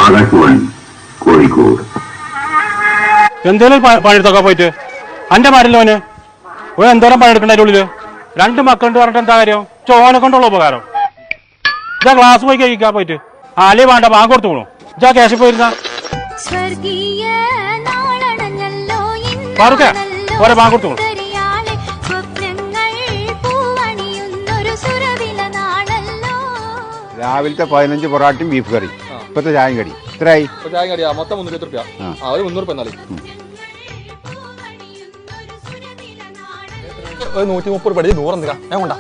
ആകാശവാണി കോഴിക്കോട്. എന്തേലും പണിയെടുത്തൊക്കെ പോയിട്ട് അന്റെ മാരില്ലോന് ഓൻ എന്തോരം പണിയെടുക്കണ്ട അതിൻ്റെ ഉള്ളില് 2 മക്കളുണ്ട് പറഞ്ഞിട്ട് എന്താ കാര്യം? ചോനെ കൊണ്ടുള്ള ഉപകാരം. ഇതാ ക്ലാസ് പോയി കഴിക്കാൻ പോയിട്ട് ആലേ വേണ്ട ബാങ്ക് കൊടുത്തു പോണു. ഇജാ ക്യാഷിൽ പോയിരുന്ന പാറുക്കെ ഓരോ ബാങ്ക് കൊടുത്തു പോണു. രാവിലത്തെ 15 പൊറാട്ടയും ബീഫ് കറി, ഇപ്പത്തെ ചായം കടി എത്രയായി? ചായം കടിയാ മൊത്തം 320 രൂപ. 300 രൂപ 130 രൂപ 100 എന്തിനാ ഞാൻ കൊണ്ടാ